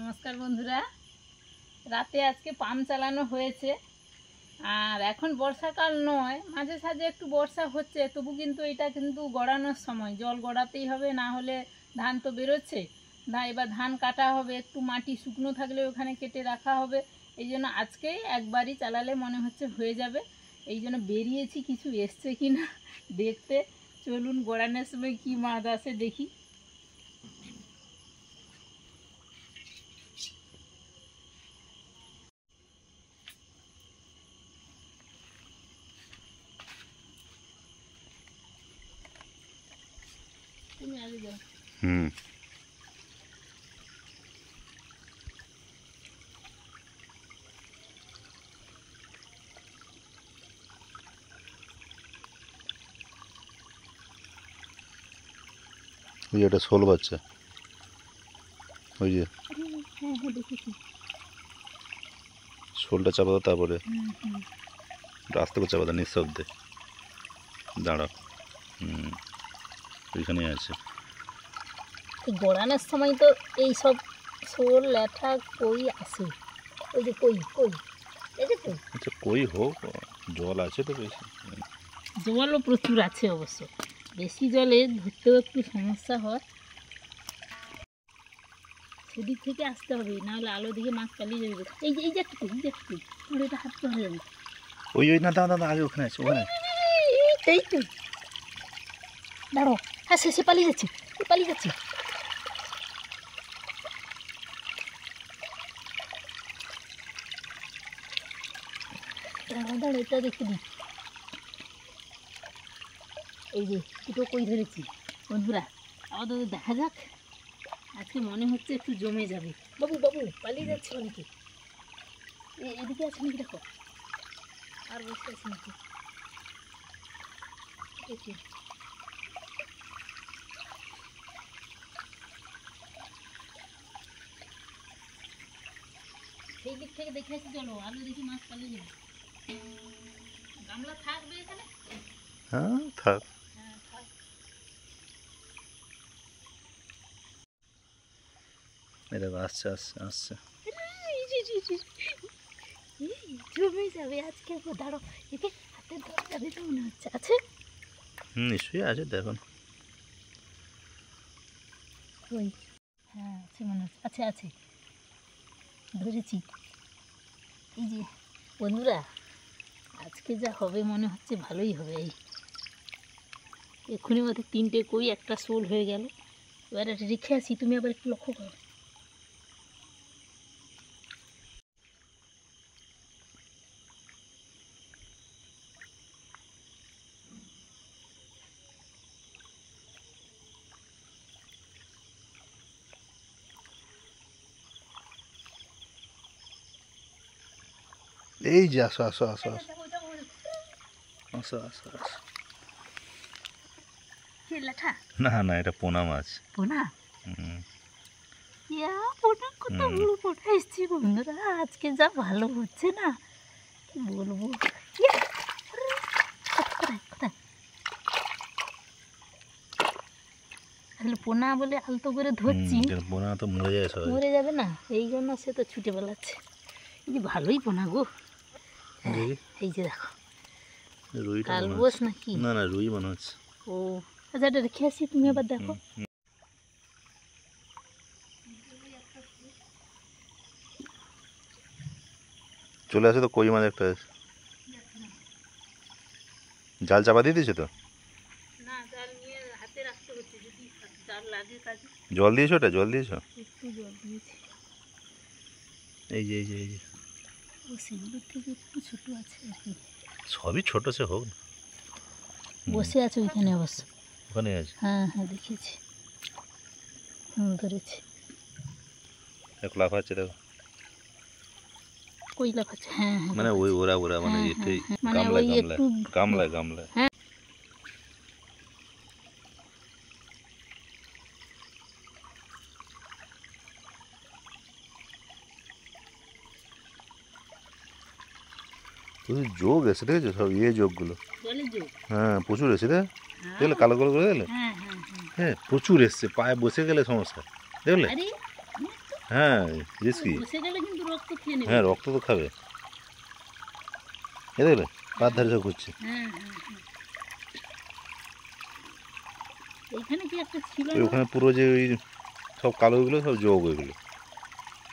নমস্কার বন্ধুরা, রাতে আজকে পাম্প চালানো হয়েছে। আর এখন বর্ষাকাল নয়, মাঝে সাঝে একটু বর্ষা হচ্ছে, তবু কিন্তু এটা কিন্তু গড়ানোর সময়, জল গড়াতেই হবে, না হলে ধান তো বেরোচ্ছে। এবার ধান কাটা হবে, একটু মাটি শুকনো থাকলে ওখানে কেটে রাখা হবে। এই জন্য আজকেই একবারই চালালে মনে হচ্ছে হয়ে যাবে। এই জন্য বেরিয়েছি, কিছু এসছে কি না দেখতে। চলুন গড়ানোর সময় কি মাছ আসে দেখি। তুমি আগে যাও। ওই যে একটা শোল বাচ্চা, ওই যে শোলটা চাপা দাও, তারপরে আস্তে করে চাপা দাও, নিঃশব্দে দাঁড়াও। ওইখানেই আছে। গড়ানোর সময় তো এই সব শোল ল্যাঠা কই আসে। ওই যে কই কই এই যে কই, আচ্ছা কই হোক, জল আছে তো বেশি। জলও প্রচুর আছে অবশ্য, বেশি জলে ধরতেও একটু সমস্যা হয়। সেদিক থেকে আসতে হবে, নাহলে আলো দিকে মাছ পালিয়ে যাবে। এই যে এই যে একটা কই, এই যে একটা কই, তোর এটা হাত তো হয়ে যাবে। ওই ওই না, দাঁড়া দাঁড়া, আগে ওখানে আছে, ওখানে। এই তো দাঁড়ো, হ্যাঁ সে পালিয়ে যাচ্ছে, সে পালিয়ে যাচ্ছে। দাঁড়ো দাঁড়ো, এটা দেখে দিই। এই যে দুটো কই ধরেছি বন্ধুরা, আপাতত দেখা যাক। আজকে মনে হচ্ছে একটু জমে যাবে। বাবু বাবু পালিয়ে যাচ্ছে অনেকে। এদিকে আছে নাকি দেখো, আর বসে আছে নাকি। সেই দিক থেকে দেখে আসি, চলো আলো দেখি মাছ পালিয়ে যাবে। গামলা থাকবে এখানে? হ্যাঁ থাক। হ্যাঁ থাক। এটা আসছে আসছে আসছে। জমে যাবে আজকে। দাঁড়ো, একে হাতে ধরে যাবে তো মনে হচ্ছে। আছে নিশ্চয়ই আছে, দেখুন। ওই হ্যাঁ আছে মনে হচ্ছে, আছে আছে, ধরেছি। এই যে বন্ধুরা, আজকে যা হবে মনে হচ্ছে ভালোই হবে। এই এক্ষুনি মধ্যে 3টে কই, একটা শোল হয়ে গেল। এবার এটা রেখে আসি, তুমি আবার একটু লক্ষ্য করো। এই যে আসো আসো আসো আসো আসো আসো আসো। না না, এটা পোনা মাছ। পোনা? পোনা কত বড় পোনা এসছি বন্ধুরা, আজকে যা ভালো হচ্ছে না কি বলবো। পোনা বলে আলতো করে ধরছি, পোনা তো মরে যায়, মরে যাবে না, এই জন্য সে তো ছুটে বেড়াচ্ছে। এই যে ভালোই পোনা গো। এই যে দেখো, কালবোস নাকি? না না, রুই মনে হচ্ছে। ও আচ্ছা, এটা রেখে আসি, তুমি আবার দেখো। চলে আসে তো কই মাছ একটা। জাল চাপা দিয়ে দিয়েছে তো? না, জাল নিয়ে হাতে রাখতে হচ্ছে, যদি জাল লাগে কাজে। জল দিয়েছো? ওটা জল দিয়েছো? একটু জল দিয়েছি। এই যে এই যে এই যে, ও সেগুলোর থেকে একটু ছোটো আছে আর কি। সবই ছোট, সে হোক না। বসে আছে ওইখানে অবশ্য। ওখানে আছে? হ্যাঁ হ্যাঁ দেখেছি, ধরেছি। এক লাফাচ্ছে দেখো। কই লাফাচ্ছে? হ্যাঁ হ্যাঁ, মানে ওই ওরা ওরা মানে এটাই গামলায় গামলায় গামলায় গামলায়। হ্যাঁ প্রচুর যোগ এসে, দেখেছো সব ইয়ে যোগগুলো? জলের যোগ? হ্যাঁ প্রচুর এসে, দেখলে কালো কালো করে দেখলে? হ্যাঁ হ্যাঁ হ্যাঁ, হ্যাঁ প্রচুর এসছে, পায়ে বসে গেলে সমস্যা, দেখলে? আরে আমার তো হ্যাঁ রিস্কি। বসে গেলে কিন্তু রক্ত খেয়ে নেবে। হ্যাঁ রক্ত তো খাবে। এ দেখলে পার ধারে সব করছে। হ্যাঁ হ্যাঁ হ্যাঁ। এইখানে কি একটা ছিল ওই না? ওখানে পুরো যে ওই সব কালো ওইগুলো সব যোগ ওইগুলো।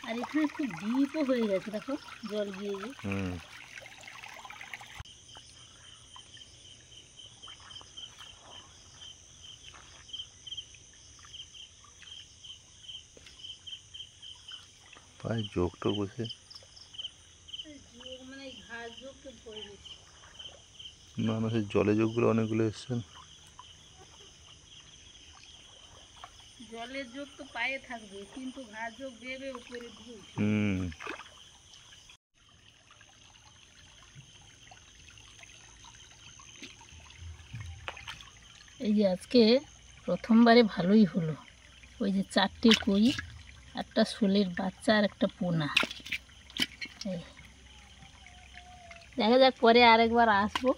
আর এখানে খুব ডিপও হয়ে গেছে, দেখো জল গিয়ে গিয়ে। হুম। পায়ে যোগ টোগ বসে। যোগ মানে ঘাস যোগকে ভরে গেছে। না না সেই জলে যোগগুলো অনেকগুলো এসছে। জলের যোগ তো পায়ে থাকবে, কিন্তু ঘাস যোগ বেয়ে বেয়ে উপরে দিকে উঠে। হুম। এই যে আজকে প্রথমবারে ভালোই হলো, ওই যে 4টে কই, একটা শোলের বাচ্চা আর একটা পোনা। এই দেখা যাক, পরে আরেকবার আসবো।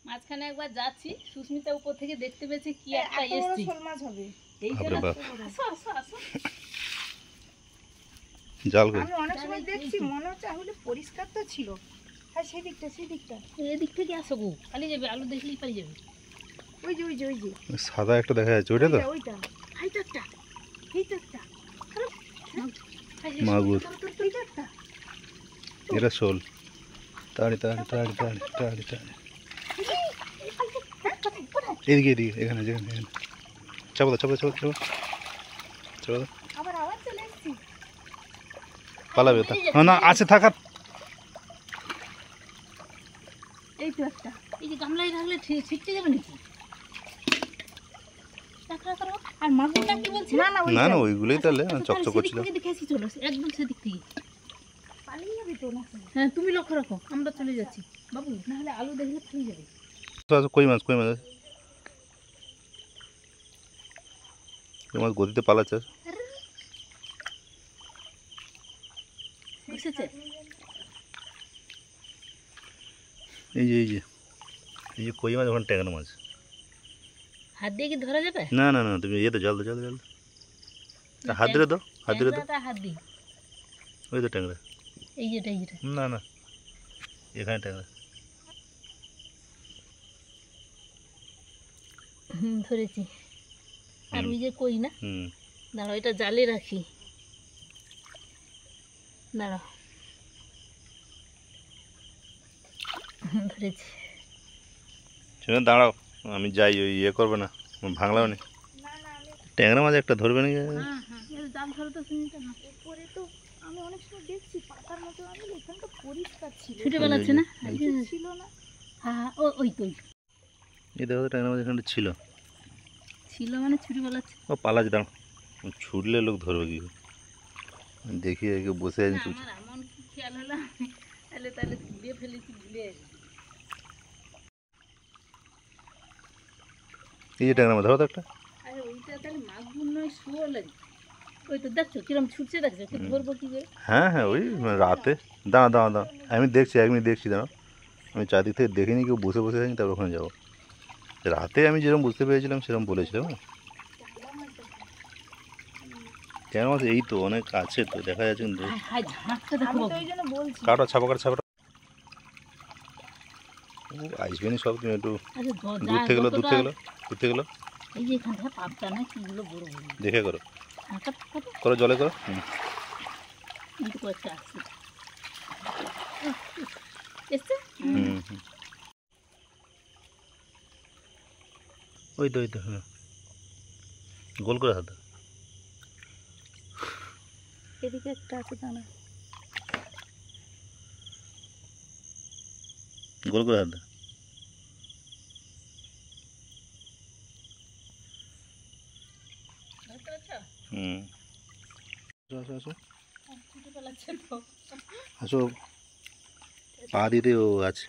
মাঝখানে একবার যাচ্ছি, সুস্মিতা উপর থেকে দেখতে পেয়েছে কি একটা এসছে। শোল মাছ হবে। এই যে বাপরে বাপ। আসো আসো আসো। জাল কই? আমি অনেক সময় দেখছি মনে হচ্ছে আসলে পরিষ্কার তো ছিল। হ্যাঁ সেদিকটা সেদিকটা এদিক থেকে আসো গো, পালিয়ে যাবে, আলু দেখলেই পালিয়ে যাবে। ওই যে ওই যে ওই যে সাদা একটা দেখা যাচ্ছে ওইটা তো? ওইটা এই তো একটা এই তো একটা মাগুর। এই তো একটা এটা শোল। তাড়ি তাড়ি তাড়ি তাড়ি তাড়ি তাড়ি। এদিকে এদিকে এখানে যেখানে এখানে। চাপা দাও চাপা দাও চাপা দাও চাপা দাও। আবার আবার চলে এসেছি। পালাবে তা? না আছে থাকার। এই তো একটা এই যে গামলায় রাখলে ছিটকে যাবে নাকি? রাখো, রাখো, রাখো। আর মাগুরটা কি বলছে? না না না না ওইগুলোই তাহলে চকচক করছিল। দেখে আসি, চলো একদম সেদিক থেকে। পালিয়ে যাবে তো না হ্যাঁ তুমি লক্ষ্য রাখো, আমরা চলে যাচ্ছি বাবু, না হলে আলু দেখলে পালিয়ে যাবে। কই মাছ কই মাছ আছে। কই মাছ গদিতে পালাচ্ছে। এসেছে। এই যে এই যে এই যে কই মাছ ওখানে ট্যাংরা মাছ। হাত দিয়ে কি ধরা যাবে? না না না তুমি ইয়ে তো জল দো জল দো জল দো। হাত দিলে তো হাত দিলে তো। ট্যাংরাটা হাত দিই। ওই তো ট্যাংরা। এই যেটা এই যেটা। না না এখানে ট্যাংরা। ধরেছি। আর ওই যে কই না, হুম। দাঁড়াও এটা জালে রাখি, দাঁড়াও। ধরেছি। শুনে দাঁড়াও আমি যাই ওই ইয়ে করবে না ভাঙলাম না। ট্যাংরা মাছ একটা ধরবে নাকি? হ্যাঁ হ্যাঁ, এর জাল ধরে তো শুনিটা না। উপরে তো আমি অনেক সময় দেখছি পাতার মতো আমি এখানটা পরিষ্কার ছিল ছুটে বেড়াচ্ছে না? ছিল না হ্যাঁ ওই তো এই দেখো তো ট্যাংরা মাছ এখানে ছিল। ছিল মানে ছুটে বেড়াচ্ছে। ও পালাচ্ছে দাঁড়াও। ছুটলে লোক ধরবে কি করে? দেখি একে বসে না, আছি ছুটছে। আমার এমন কি খেয়াল হলো, তাহলে তাহলে তুলে ফেলেছি, ভুলে গেছি। এই যে ট্যাংরা মাছ ধরো তো একটা। আরে ওইটা তাহলে মাগুর নয়, শোল। ওই তো দেখছো কিরম ছুটছে, দেখছো ওকে ধরবো কি করে? হ্যাঁ হ্যাঁ ওই রাতে। দাঁড়া দাঁড়া দাঁড়া আমি দেখছি 1 মিনিট দেখছি দাঁড়াও। আমি চারদিক থেকে দেখিনি কেউ বসে বসে থাকি তারপর ওখানে যাবো। রাতে আমি যেরকম বুঝতে পেরেছিলাম সেরকম বলেছিলাম। ট্যাংরা মাছ এই তো অনেক আছে তো দেখা যাচ্ছে কিন্তু। হায় হায়, ঝাঁকটা দেখো আমি তো বাবু। ওই জন্য বলছি কাটা ছাপা কাটা ছাপাটা। ও আসবে না সব তুমি একটু আরে দূর থেকে গেলো দূর থেকে গেলো দূর থেকে গেলো এই যে এখানটা পাপটা না কিগুলো বড় বড়। দেখে করো হ্যাঁ কাটো কাটো, করো জলে করো। কিন্তু কয়েকটা আছে। এসছে? হুম হুম। ওই তো হ্যাঁ গোল করে হাত দাও। এদিকে একটা আছে দানা গোল করে হাত দাও। ধরতে পারছো? হুম আসো আসো ছুটে পালাচ্ছে তো। আসো। পা দিতে ও আছে।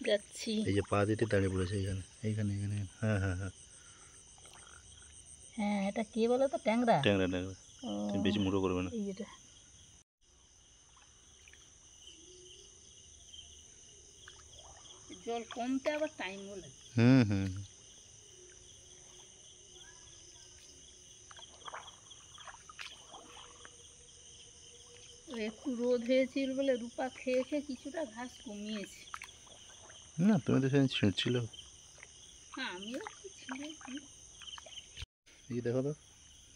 যাচ্ছি। এই যে পা দিতে দাঁড়িয়ে পড়েছে এইখানে এইখানে এইখানে। হ্যাঁ হ্যাঁ হ্যাঁ হ্যাঁ এটা কে বলো তো? ট্যাংরা। ট্যাংরা ট্যাংরা। ও, তুমি বেশি মুড়ো করবে না। এই যেটা। জল কমতে আবার টাইম বলে। হুম হুম একটু রোদ হয়েছিল বলে রূপা খেয়ে খেয়ে কিছুটা ঘাস কমিয়েছে। না তুমি তো সেদিন ছিঁড়ছিল। হ্যাঁ আমিও একটু ছিঁড়েছি। এই দেখো তো,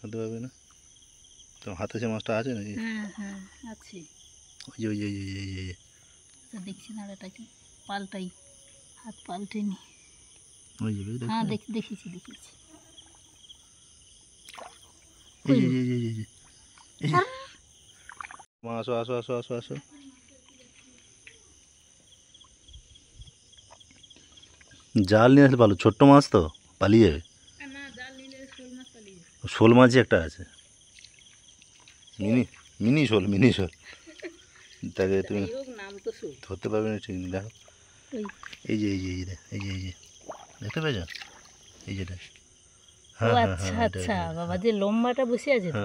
হতে পারবে না তোমার হাতে সে মাছটা আছে নাকি? হ্যাঁ হ্যাঁ আছে। ওই যে ওই যে ওই যে ওই যে ওই যে আচ্ছা দেখছি না এটা কি পাল্টাই, হাত পাল্টে নি। ওই যে দেখো। হ্যাঁ দেখেছি দেখেছি। এই যে এই যে এই যে এই যে মা আসো আসো আসো আসো আসো। জাল নিয়ে আসলে ভালো, ছোট্ট মাছ তো পালিয়ে যাবে। না জাল নিলে শোল মাছ পালিয়ে যাবে। শোল মাছই একটা আছে, মিনি মিনি শোল, মিনি শোল। তাকে তুমি যাই হোক নাম তো শোল। ধরতে পারবে না ঠিক, দেখো ওই এই যে এই যে এই যে এই যে এই যে দেখতে পেয়েছ এই যেটা। ও আচ্ছা আচ্ছা বাবা যে লম্বাটা বসে আছে তো।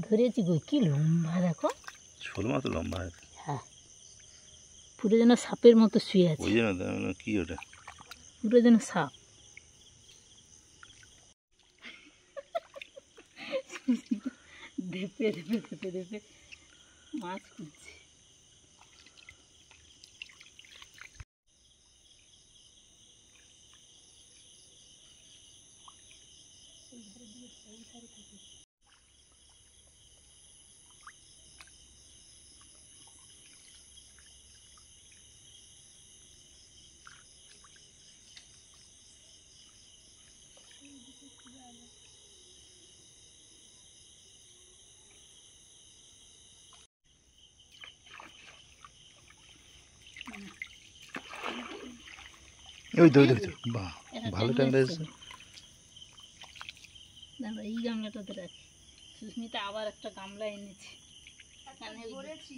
ধরেছি গো, কি লম্বা দেখো। শোল মাছ তো লম্বা আছে। হ্যাঁ পুরো যেন সাপের মতো শুয়ে আছে, ওই জন্য কি ওটা পুরো যেন সাপ। ধেপে ধেপে ধেপে ধেপে মাছ খুঁজছে। ওই তো দেখছো, বাহ ভালো ট্যাংরা এসেছে। দাঁড়া এই গামলাটাতে রাখি। সুস্মিতা আবার একটা গামলা এনেছে। এখানে ওই- ধরেছি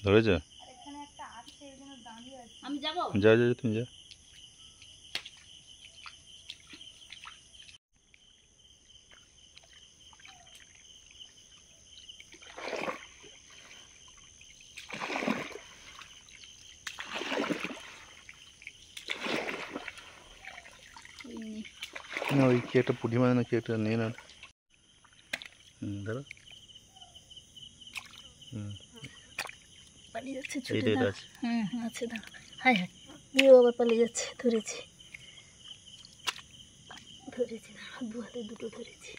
ধরেছ? আর এখানে একটা আছে এই জন্য দাঁড়িয়ে আছে। আমি যাবো। যাও যাও তুমি যাও। ওই নে। না ওই কি একটা পুঁটি মাছ না কি একটা নিয়ে না। ধরো। পালিয়ে যাচ্ছে ছুটে। এইটা দাঁড়া। আছে। হ্যাঁ হ্যাঁ আছে দাঁড়া। হায় হায় নিয়ে আবার পালিয়ে যাচ্ছে। ধরেছি ধরেছি দাঁড়া, দু হাতে দুটো ধরেছি।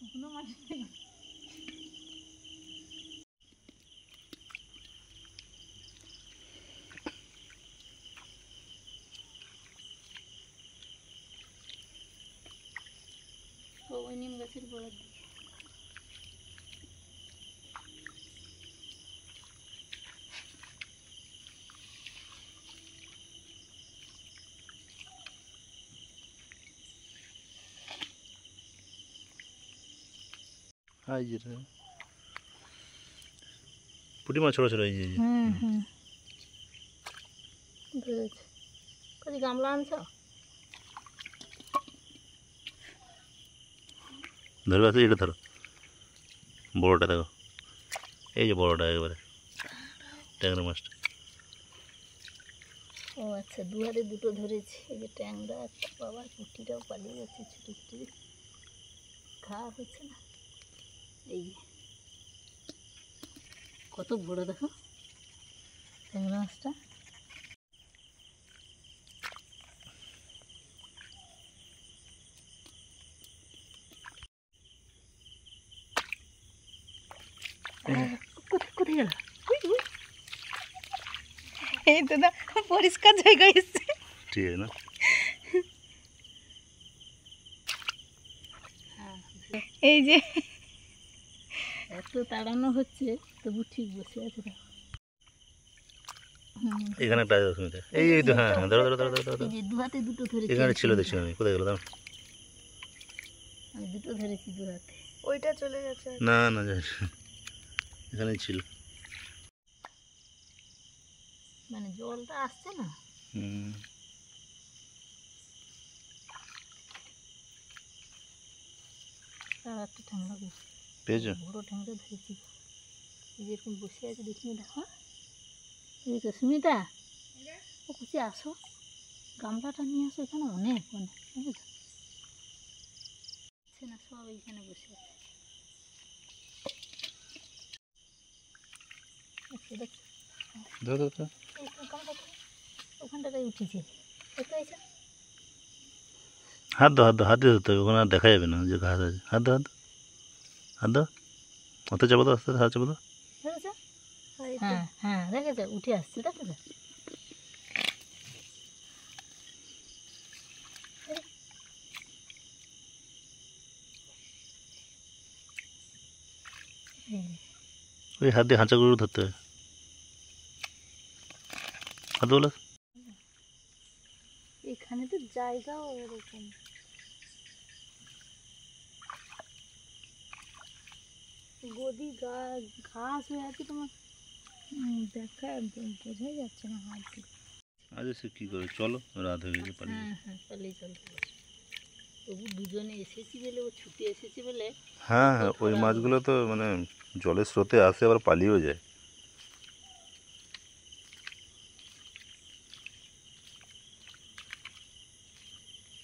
বুনো মাছ। ওই নিম গাছের গোড়ার দিকে। হ্যাঁ এই যেটা পুঁটি মাছ ছোটো ছোটো এই যে এই যে। হুম হুম ধরেছি। কাজে গামলা আনছ? ধরবে আছে এটা, ধরো বড়োটা দেখো, এই যে বড়োটা একেবারে ট্যাংরা মাছটা। ও আচ্ছা দু হাতে দুটো ধরেছি। এই যে ট্যাংরা একটা, বাবা পুঁটিটাও পালিয়ে যাচ্ছে ছুটে ছুটে। ঘা হচ্ছে না। এই যে কত বড় দেখো ট্যাংরা মাছটা। কোথায় গেল? এই তো না পরিষ্কার জায়গায় এসছে। ঠিক আছে না? এই যে এত তাড়ানো হচ্ছে তবু ঠিক বসে আছে দেখো। এখানে একটা আছে সুমিতা, এই এই তো হ্যাঁ হ্যাঁ ধরো ধরো ধরো ধরো ধরো। এই যে দু হাতে দুটো ধরেছি। এখানে ছিল দেখছি আমি, কোথায় গেলো দাও। আমি দুটো ধরেছি দু হাতে। ওইটা চলে গেছে। না না যাই না। এখানেই ছিল। মানে জলটা আসছে না। হুম আর একটা ঠ্যাংরা বেশি পেয়েছো? বড় ঠ্যাংরা ধরেছি। এই যে এরকম বসে আছে দেখিনি দেখো। এই তো সুমিতা ও কুচি আসো। গামলাটা নিয়ে আসো, এখানে অনেক অনেক বুঝেছো? না সব এইখানে বসে আছে। দেখছো দেখছো ধর ধর ধর। এই গামলাটা ওখানটায় উঠেছে, দেখতে পাইছো? হাত দাও হাত দাও, হাত দিয়ে ধরতে হবে, ওখানে আর দেখা যাবে না যে ঘাস আছে। হাত দাও হাত দাও হাত দাও, অত চাপো দাও, আস্তে আস্তে হাত চাপো দাও। দেখেছো? হ্যাঁ হ্যাঁ দেখেছো, উঠে আসছে, দেখেছো? ওই হাত দিয়ে হাঁচা করে ধরতে হবে। হাত বলো। এখানে তো জায়গাও এরকম। গদি ঘাস হয়ে আছে তোমার, দেখা বোঝাই যাচ্ছে না হাত দিয়ে। আজ সে কী করে, চলো রাত হয়ে গেছে, পালিয়ে হ্যাঁ হ্যাঁ পালিয়ে চল। তবু দুজনে এসেছি বলে, ও ছুটে এসেছে বলে। হ্যাঁ হ্যাঁ, ওই মাছগুলো তো মানে জলের স্রোতে আসে আবার পালিয়েও যায়।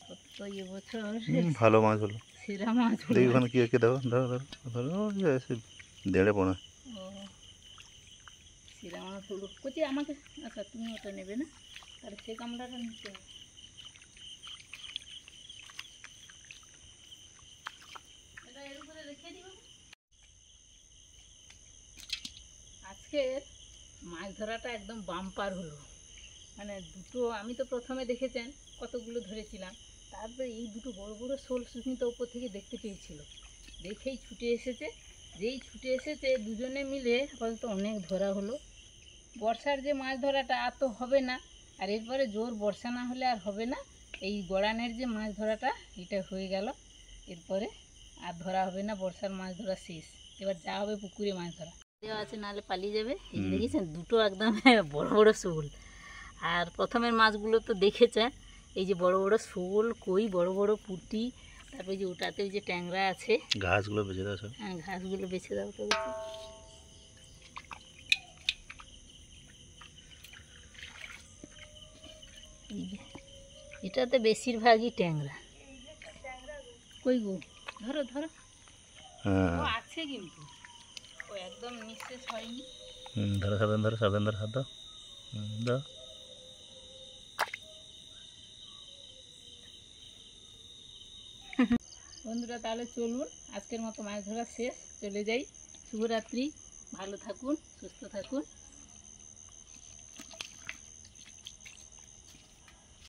কত এবছর ভালো মাছ হলো। সেরা মাছ হলো। দেখি ওখানে কী আছে, দেখো ধরো ধরো ধরো, ওই যে এসে দেড়ে পোনা। ও সেরা মাছ হলো কচি আমাকে। আচ্ছা তুমি ওটা নেবে না, তাহলে সে গামলাটা নিতে হবে। এটা এর উপরে রেখে দিব। আজকের মাছ ধরাটা একদম বাম্পার হলো। মানে দুটো, আমি তো প্রথমে দেখেছেন কতগুলো ধরেছিলাম, তারপরে এই দুটো বড় বড় শোল সুস্মিতা উপর থেকে দেখতে পেয়েছিল, দেখেই ছুটে এসেছে। যেই ছুটে এসেছে দুজনে মিলে আপাতত অনেক ধরা হলো। বর্ষার যে মাছ ধরাটা আর তো হবে না, আর এরপরে জোর বর্ষা না হলে আর হবে না। এই গড়ানের যে মাছ ধরাটা এটা হয়ে গেল, এরপরে আর ধরা হবে না, বর্ষার মাছ ধরা শেষ। এবার যা হবে পুকুরে মাছ ধরা দেওয়া আছে, নাহলে পালিয়ে যাবে। এই যে দেখেছেন দুটো একদম বড় বড় শোল। আর প্রথমের মাছগুলো তো দেখেছেন, এই যে বড় বড় শোল, কই বড় বড় পুঁটি, তারপরে যে ওটাতে ওই যে ট্যাংরা আছে। ঘাসগুলো বেঁচে দাও সব। হ্যাঁ ঘাসগুলো বেছে দাও তো বেশি। এই যে এটাতে বেশিরভাগই ট্যাংরা। কই গো, ধরো ধরো। হ্যাঁ ও আছে কিন্তু, ও একদম নিঃশেষ হয়নি। ধরো, সাবধান ধরো, সাবধান ধরো, হাত দাও। দাও। বন্ধুরা তাহলে চলুন, আজকের মতো মাছ ধরা শেষ, চলে যাই। শুভরাত্রি, ভালো থাকুন, সুস্থ থাকুন।